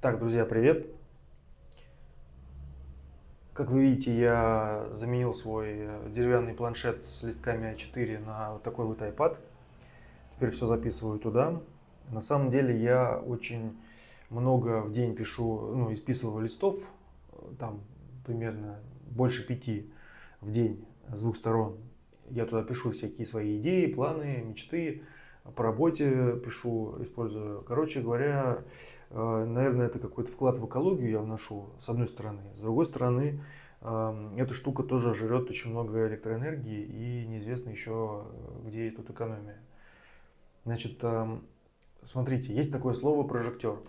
Так, друзья, привет! Как вы видите, я заменил свой деревянный планшет с листками А4 на вот такой вот iPad. Теперь все записываю туда. На самом деле я очень много в день пишу, ну, исписываю листов, там примерно больше 5 в день с двух сторон. Я туда пишу всякие свои идеи, планы, мечты, по работе пишу, использую. Короче говоря, наверное, это какой-то вклад в экологию я вношу, с одной стороны. С другой стороны, эта штука тоже жрет очень много электроэнергии, и неизвестно еще, где тут экономия. Значит, смотрите, есть такое слово прожектор.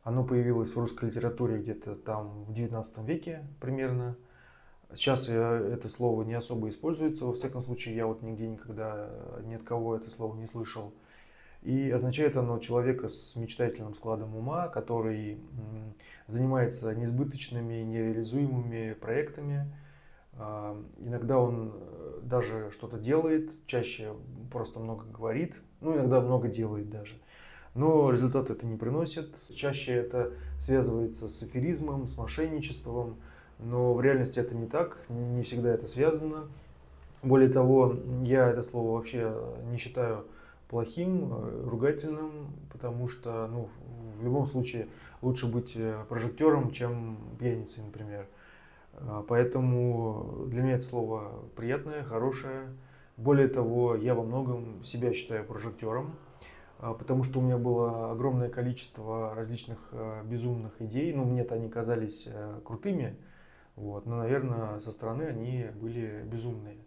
Оно появилось в русской литературе где-то там в 19 веке примерно. Сейчас это слово не особо используется, во всяком случае, я вот нигде никогда ни от кого это слово не слышал. И означает оно человека с мечтательным складом ума, который занимается несбыточными, нереализуемыми проектами. Иногда он даже что-то делает, чаще просто много говорит, ну иногда много делает даже. Но результат это не приносит. Чаще это связывается с аферизмом, с мошенничеством, но в реальности это не так, не всегда это связано. Более того, я это слово вообще не считаю плохим, ругательным, потому что, ну, в любом случае лучше быть прожектором, чем пьяницей, например. Поэтому для меня это слово приятное, хорошее. Более того, я во многом себя считаю прожектором, потому что у меня было огромное количество различных безумных идей. Ну, мне-то они казались крутыми, вот, но, наверное, со стороны они были безумные.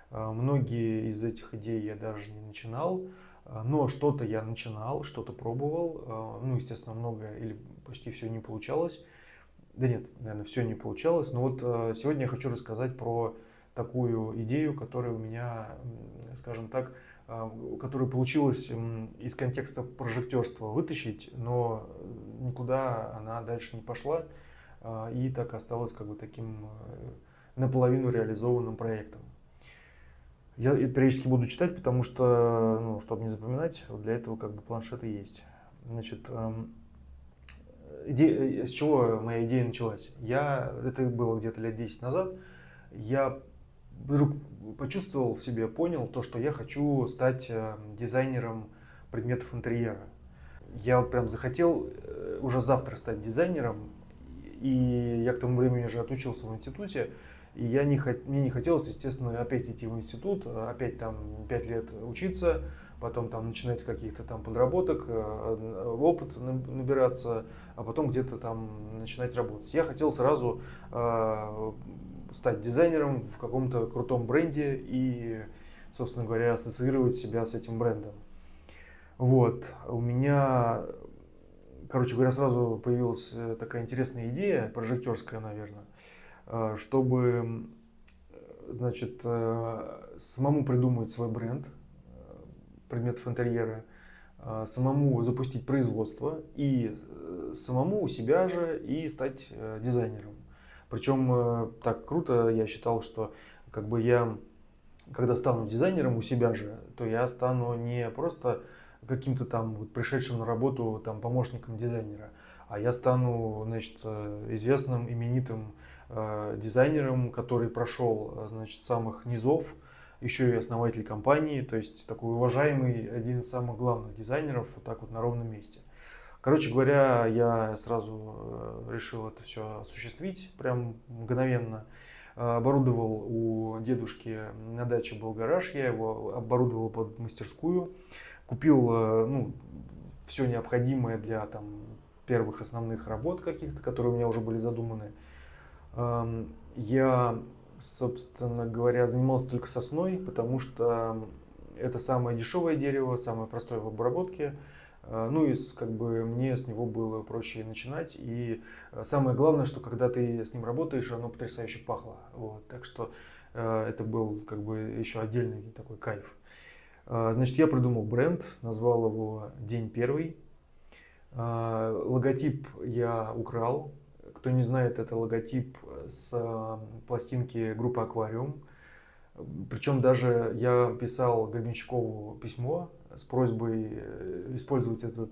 Многие из этих идей я даже не начинал, но что-то я начинал, что-то пробовал. Ну, естественно, много или почти все не получалось. Да нет, наверное, все не получалось. Но вот сегодня я хочу рассказать про такую идею, которая у меня, скажем так, которую получилось из контекста прожектерства вытащить, но никуда она дальше не пошла и так осталась как бы таким наполовину реализованным проектом. Я периодически буду читать, потому что, ну, чтобы не запоминать, вот для этого как бы планшеты есть. Значит, с чего моя идея началась? Это было где-то лет 10 назад, я вдруг почувствовал в себе, понял то, что я хочу стать дизайнером предметов интерьера. Я вот прям захотел уже завтра стать дизайнером, и я к тому времени уже отучился в институте, и мне не хотелось, естественно, опять идти в институт, опять там 5 лет учиться, потом там начинать с каких-то там подработок, опыт набираться, а потом где-то там начинать работать. Я хотел сразу стать дизайнером в каком-то крутом бренде и, собственно говоря, ассоциировать себя с этим брендом. Вот, у меня, короче говоря, сразу появилась такая интересная идея, прожектерская, наверное, чтобы, значит, самому придумать свой бренд предметов интерьера, самому запустить производство и самому у себя же и стать дизайнером. Причем так круто, я считал, что как бы я, когда стану дизайнером у себя же, то я стану не просто каким-то там вот пришедшим на работу там помощником дизайнера, а я стану, значит, известным, именитым дизайнером, который прошел, значит, самых низов, еще и основатель компании, то есть такой уважаемый, один из самых главных дизайнеров, вот так вот на ровном месте. Короче говоря, я сразу решил это все осуществить, прям мгновенно. Оборудовал у дедушки на даче был гараж, я его оборудовал под мастерскую, купил, ну, все необходимое для там первых основных работ каких-то, которые у меня уже были задуманы. Я, собственно говоря, занимался только сосной, потому что это самое дешевое дерево, самое простое в обработке. Ну и как бы мне с него было проще начинать. И самое главное, что когда ты с ним работаешь, оно потрясающе пахло. Вот. Так что это был как бы еще отдельный такой кайф. Значит, я придумал бренд, назвал его «День первый». Логотип я украл. Кто не знает, это логотип с пластинки группы «Аквариум». Причем даже я писал Гребенщикову письмо, с просьбой использовать эту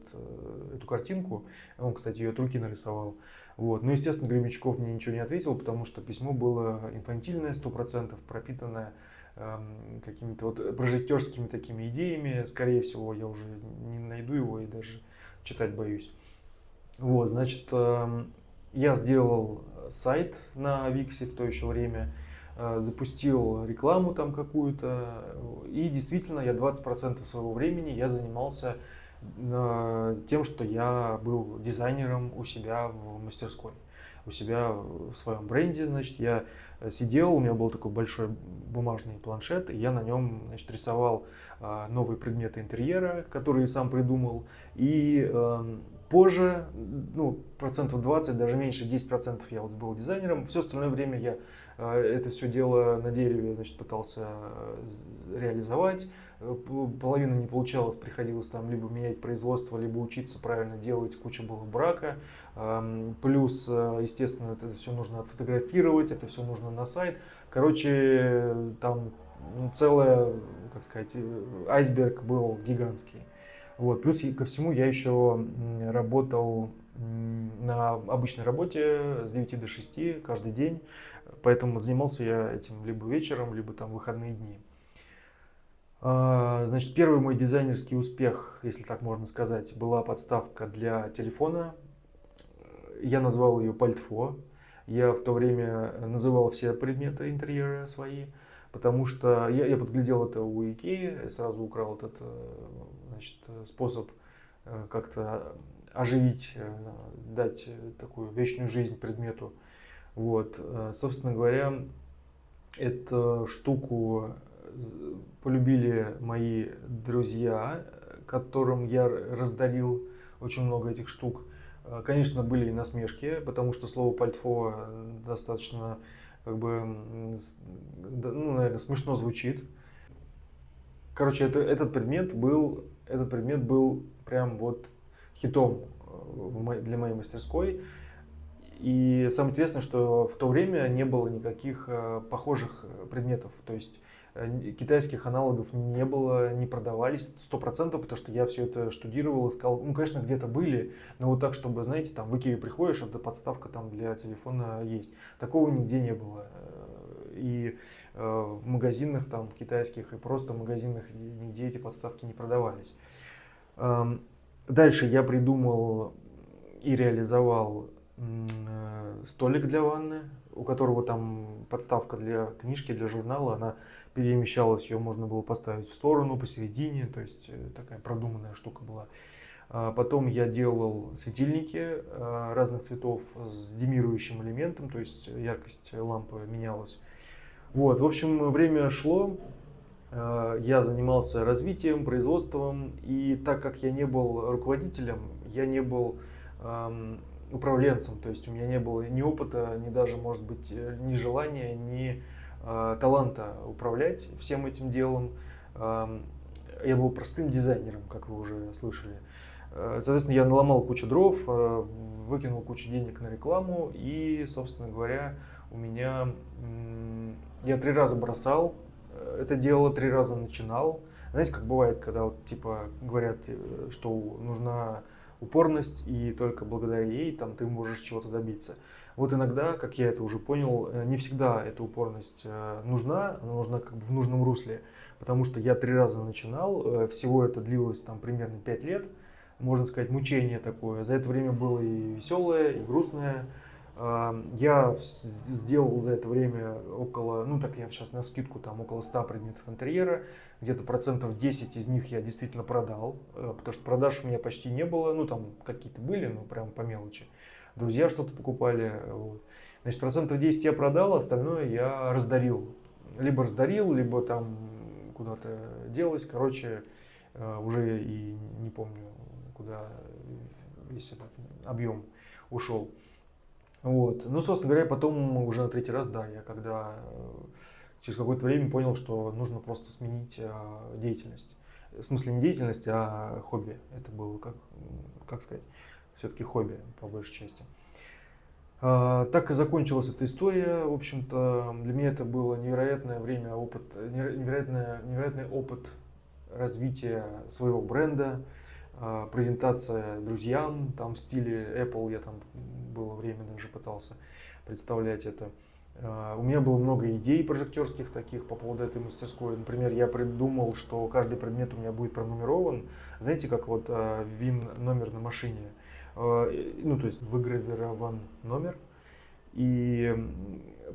картинку. Он, кстати, ее от руки нарисовал. Вот. Но, естественно, Гребенщиков мне ничего не ответил, потому что письмо было инфантильное, 100%, пропитанное какими-то вот прожектерскими такими идеями. Скорее всего, я уже не найду его и даже читать боюсь. Вот, значит, я сделал сайт на Виксе в то еще время, запустил рекламу там какую-то, и действительно я 20% своего времени я занимался тем, что я был дизайнером у себя в мастерской, у себя в своем бренде. Значит, я сидел, у меня был такой большой бумажный планшет, и я на нем, значит, рисовал новые предметы интерьера, которые сам придумал, и позже, ну, процентов 20, даже меньше, 10% я вот был дизайнером. Все остальное время я это все дело на дереве, значит, пытался реализовать. Половина не получалось, приходилось там либо менять производство, либо учиться правильно делать, куча было брака. Плюс, естественно, это все нужно отфотографировать, это все нужно на сайт. Короче, там целая, как сказать, айсберг был гигантский. Вот. Плюс ко всему я еще работал на обычной работе с 9 до 6 каждый день, поэтому занимался я этим либо вечером, либо там в выходные дни. Значит, первый мой дизайнерский успех, если так можно сказать, была подставка для телефона. Я назвал ее Пальтфо. Я в то время называл все предметы интерьера свои, потому что я подглядел это у Икеи, сразу украл этот, значит, способ как-то оживить, дать такую вечную жизнь предмету. Вот. Собственно говоря, эту штуку полюбили мои друзья, которым я раздарил очень много этих штук. Конечно, были и насмешки, потому что слово пальтфо достаточно, как бы, ну, наверное, смешно звучит. Короче, этот предмет был прям вот хитом для моей мастерской. И самое интересное, что в то время не было никаких похожих предметов. То есть китайских аналогов не было, не продавались 100%, потому что я все это штудировал, искал. Ну, конечно, где-то были, но вот так, чтобы, знаете, там в Икею приходишь, эта подставка там для телефона есть. Такого нигде не было. И в магазинах там китайских, и просто в магазинах нигде эти подставки не продавались. Дальше я придумал и реализовал столик для ванны, у которого там подставка для книжки, для журнала, она перемещалась, ее можно было поставить в сторону, посередине, то есть такая продуманная штука была. Потом я делал светильники разных цветов с димирующим элементом, то есть яркость лампы менялась. Вот, в общем, время шло, я занимался развитием, производством, и так как я не был руководителем, я не был управленцем, то есть у меня не было ни опыта, ни даже, может быть, ни желания, ни таланта управлять всем этим делом. Я был простым дизайнером, как вы уже слышали. Соответственно, я наломал кучу дров, выкинул кучу денег на рекламу, и, собственно говоря, я 3 раза бросал это дело, 3 раза начинал. Знаете, как бывает, когда вот, типа, говорят, что нужна упорность, и только благодаря ей там ты можешь чего-то добиться. Вот иногда, как я это уже понял, не всегда эта упорность нужна, она нужна как бы в нужном русле, потому что я 3 раза начинал, всего это длилось там примерно 5 лет, можно сказать, мучение такое. За это время было и веселое, и грустное. Я сделал за это время около, ну так я сейчас навскидку, там около 100 предметов интерьера, где-то процентов 10 из них я действительно продал, потому что продаж у меня почти не было, ну там какие-то были, но прям по мелочи. Друзья что-то покупали. Вот. Значит, процентов 10 я продал, остальное я раздарил. Либо там куда-то делось, короче, уже и не помню, куда весь этот объем ушел. Вот. Ну, собственно говоря, потом уже на 3-й раз, да, я когда через какое-то время понял, что нужно просто сменить деятельность. В смысле не деятельность, а хобби. Это было, как сказать, все-таки хобби по большей части. Так и закончилась эта история. В общем-то, для меня это было невероятное время, невероятный опыт развитие своего бренда, презентация друзьям, там в стиле Apple, я там было время даже пытался представлять это. У меня было много идей прожектерских таких по поводу этой мастерской. Например, я придумал, что каждый предмет у меня будет пронумерован. Знаете, как вот ВИН-номер на машине. Ну, то есть выгравирован номер. И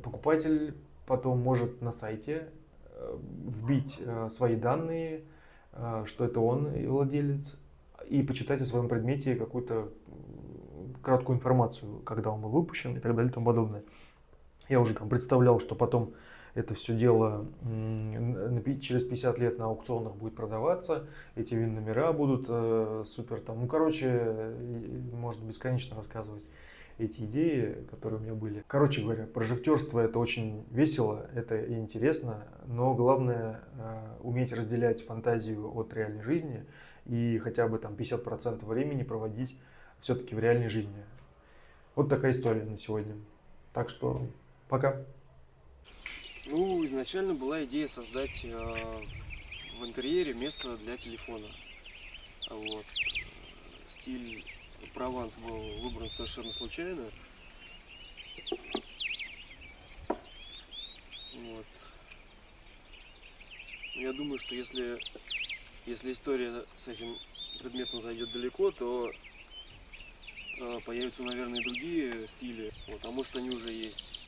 покупатель потом может на сайте вбить свои данные, что это он владелец, и почитать о своем предмете какую-то краткую информацию, когда он был выпущен и так далее и тому подобное. Я уже там представлял, что потом это все дело через 50 лет на аукционах будет продаваться, эти ВИН-номера будут супер там. Ну, короче, можно бесконечно рассказывать эти идеи, которые у меня были. Короче говоря, прожектерство это очень весело, это и интересно, но главное уметь разделять фантазию от реальной жизни и хотя бы там 50% времени проводить все-таки в реальной жизни. Вот такая история на сегодня. Так что пока. Ну, изначально была идея создать в интерьере место для телефона. Вот. Стиль прованс был выбран совершенно случайно. Вот. Я думаю, что если история с этим предметом зайдет далеко, то появятся, наверное, и другие стили. Вот, а может, они уже есть.